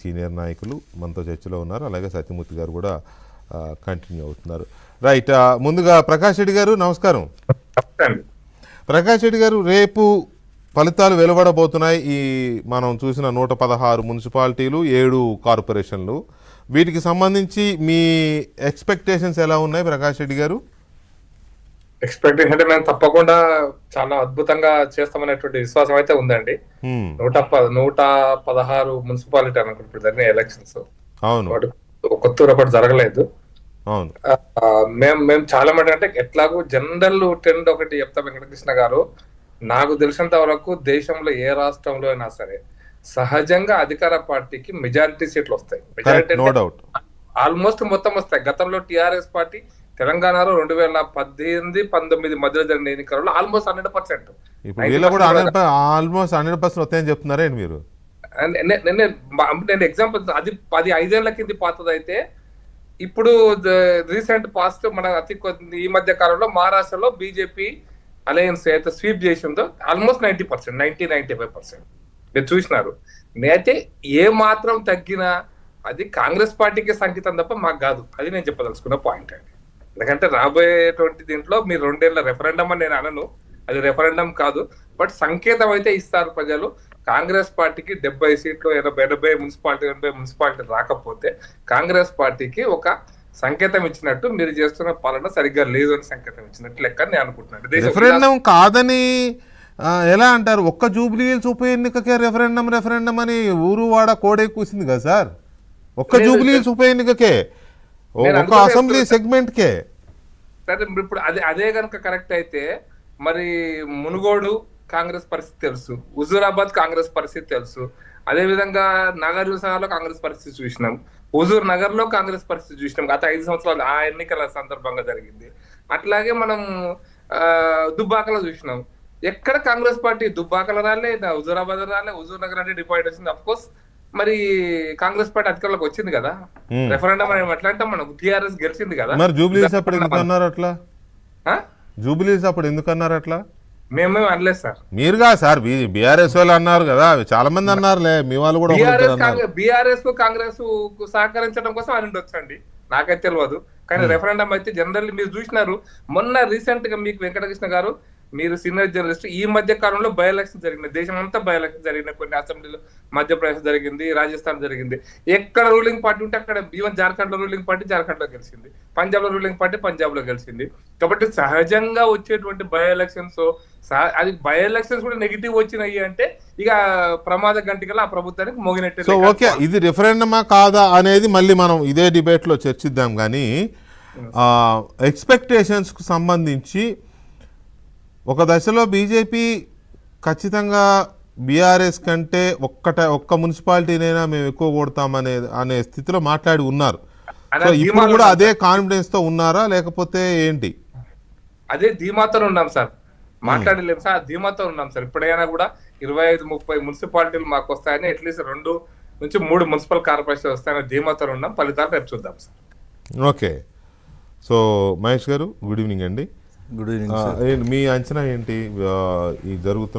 Senior నాయకులు మనతో చర్చలో ఉన్నారు. అలాగే సత్యమూర్తి గారు కూడా కంటిన్యూ అవుతున్నారు. రైట్. ముందుగా ప్రకాష్ రెడ్డి గారు నమస్కారం. ప్రకాష్ రెడ్డి గారు, రేపు ఫలితాలు వెలువడబోతున్నాయి. ఈ మనం చూసిన 116 మున్సిపాలిటీలు, 7 కార్పొరేషన్లు, వీటికి సంబంధించి మీ ఎక్స్పెక్టేషన్స్ ఎలా ఉన్నాయి ప్రకాష్ రెడ్డి గారు? ఎక్స్పెక్టేషన్ అంటే మేము తప్పకుండా చాలా అద్భుతంగా చేస్తామనేటువంటి విశ్వాసం అయితే ఉందండి. 116 మున్సిపాలిటీ అనుకుంటుంది జరిగిన ఎలక్షన్స్. అవును, కొత్తూరు ఒకటి జరగలేదు. అవును. మేము చాలా మంది అంటే ఎట్లాగూ జనరల్ ట్రెండ్ ఒకటి చెప్తా వెంకటకృష్ణ గారు, నాకు తెలిసినంత వరకు దేశంలో ఏ రాష్ట్రంలో అయినా సరే సహజంగా అధికార పార్టీకి మెజారిటీ సీట్లు వస్తాయి. మెజారిటీ ఆల్మోస్ట్ మొత్తం వస్తాయి. గతంలో టిఆర్ఎస్ పార్టీ తెలంగాణలో 2018-19 మధ్యలో జరిగిన ఎన్నికలలో ఆల్మోస్ట్ 100%. ఆల్మోస్ట్ 100% వస్తాయని చెప్తున్నారా మీరు? నేను ఎగ్జాంపుల్, అది 10 ఏళ్ల కింది పాతది అయితే, ఇప్పుడు రీసెంట్ పాస్ట్ మన ఈ మధ్య కాలంలో మహారాష్ట్రలో బీజేపీ అలయన్స్ అయితే స్వీప్ చేసిందో ఆల్మోస్ట్ 90%, 90-95% మీరు చూసినారు. నేనైతే ఏ మాత్రం తగ్గినా అది కాంగ్రెస్ పార్టీకి సంకేతం తప్ప మాకు కాదు. అది నేను చెప్పదలుచుకున్న పాయింట్ అండి. ఎందుకంటే రాబోయేటువంటి దీంట్లో మీరు 2 ఏళ్ల రెఫరెండం అని నేను అనను, అది రెఫరెండం కాదు, బట్ సంకేతం అయితే ఇస్తారు ప్రజలు. కాంగ్రెస్ పార్టీకి 70 సీట్లు, 80 మున్సిపాలిటీ రాకపోతే కాంగ్రెస్ పార్టీకి ఒక సంకేతం ఇచ్చినట్టు, మీరు చేస్తున్న పాలన సరిగ్గా లేదు అని సంకేతం ఇచ్చినట్టు లెక్క నేను అనుకుంటున్నాను. రెఫరెండం కాదని ఎలా అంటారు? ఒక్క జూబ్లీ హిల్స్ ఉప ఎన్నికకే రెఫరెండం అని ఊరు వాడ కోడే కూసింది కదా సార్. ఒక్క జూబ్లీ హిల్స్ ఉప ఎన్నికకే, ఒక అసెంబ్లీ సెగ్మెంట్ కే. సరే, ఇప్పుడు అదే కనుక కరెక్ట్ అయితే మరి మునుగోడు కాంగ్రెస్ పరిస్థితి తెలుసు, హుజూరాబాద్ కాంగ్రెస్ పరిస్థితి తెలుసు, అదే విధంగా నగర్ లో కాంగ్రెస్ పరిస్థితి చూసినాం, హుజూర్ నగర్ లో కాంగ్రెస్ పరిస్థితి చూసినాం గత 5 సంవత్సరాలు ఆ ఎన్నికల సందర్భంగా జరిగింది. అట్లాగే మనం దుబ్బాకలో చూసినాం. ఎక్కడ కాంగ్రెస్ పార్టీ దుబ్బాకలో రాలే, హుజూరాబాద్ రాలే, హుజూర్ నగర్ అంటే డిపాయిట్ వచ్చింది. అఫ్ కోర్స్ మరి కాంగ్రెస్ పార్టీ అధికారంలోకి వచ్చింది కదా, రెఫరెండం అని ఎట్లా అంటే మనం టీఆర్ఎస్ గెలిచింది కదా. మరి జూబ్లీస్ అప్పుడు ఎందుకు అన్నారు అట్లా? జూబ్లీస్ అప్పుడు ఎందుకు అన్నారు అట్లా? మేమేం అనలేదు సార్. మీరుగా సార్, బీఆర్ఎస్ వాళ్ళు అన్నారు కదా, చాలా మంది అన్నారులే, మీ వాళ్ళు కూడా. బీఆర్ఎస్ కు కాంగ్రెస్ కు సహకరించడం కోసం అని వచ్చండి, నాకైతే తెలియదు. కానీ రెఫరెండం అయితే జనరల్ మీరు చూసినారు. మొన్న రీసెంట్ గా మీకు వెంకటకృష్ణ గారు, మీరు సీనియర్ జర్నలిస్ట్, ఈ మధ్య కాలంలో బై ఎలక్షన్ జరిగినాయి, దేశం అంతా బై ఎలక్షన్ జరిగినాయి. కొన్ని అసెంబ్లీలో మధ్యప్రదేశ్ జరిగింది, రాజస్థాన్ జరిగింది. ఎక్కడ రూలింగ్ పార్టీ ఉంటే అక్కడ, ఈవెన్ జార్ఖండ్ లో రూలింగ్ పార్టీ జార్ఖండ్ లో గెలిచింది, పంజాబ్ లో రూలింగ్ పార్టీ పంజాబ్ లో గెలిచింది. కాబట్టి సహజంగా వచ్చేటువంటి బై ఎలక్షన్స్, అది బై ఎలక్షన్స్ కూడా నెగిటివ్ వచ్చినాయి అంటే ఇక ప్రమాద గంటికలా ఆ ప్రభుత్వానికి మోగినట్టు. సో ఓకే, ఇది రిఫరెండమా కాదా అనేది మళ్ళీ మనం ఇదే డిబేట్ లో చర్చిద్దాం. కానీ ఎక్స్పెక్టేషన్స్ కు సంబంధించి ఒక దశలో బీజేపీ ఖచ్చితంగా బీఆర్ఎస్ కంటే ఒక్క మున్సిపాలిటీనైనా మేము ఎక్కువ కొడతామనే స్థితిలో మాట్లాడి ఉన్నారు. సో ఇప్పుడు కూడా అదే కాన్ఫిడెన్స్ తో ఉన్నారా, లేకపోతే ఏంటి? అదే ధీమాతో ఉన్నాం సార్, మాట్లాడలేము సార్, ధీమాతో ఉన్నాం సార్. ఇప్పుడైనా కూడా 25-30 మున్సిపాలిటీలు మాకు వస్తాయని, అట్లీస్ట్ 2 నుంచి 3 మున్సిపల్ కార్పొరేషన్ వస్తాయని ధీమాతో ఉన్నాం. ఫలితాలు రేపు చూద్దాం సార్. ఓకే. సో మహేష్ గారు, గుడ్ ఈవినింగ్ అండి. Good evening. మీ అంచనా ఏంటి ఈ జరుగుతున్న